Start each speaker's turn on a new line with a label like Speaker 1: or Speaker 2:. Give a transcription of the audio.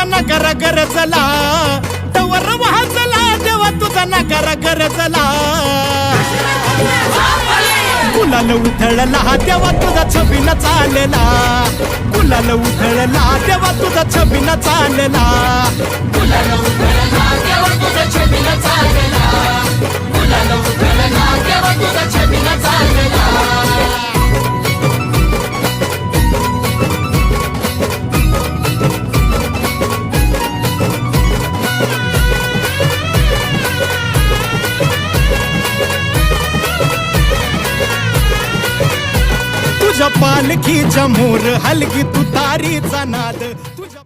Speaker 1: तुझा नकार गरजला तवर वाजला देवा तुझा नकार गरजला गुलाल उधळला तेव्हा तुझा छबिना चालला गुलाल उधळला तेव्हा तुझा छबिना चालला
Speaker 2: गुलाल उधळला तेव्हा तुझा छबिना चालला गुलाल उधळला तेव्हा तुझा छबिना चालला
Speaker 1: तुझ्या पालखीच्या मोर हलगी तुतारीचा नाद तुझ्या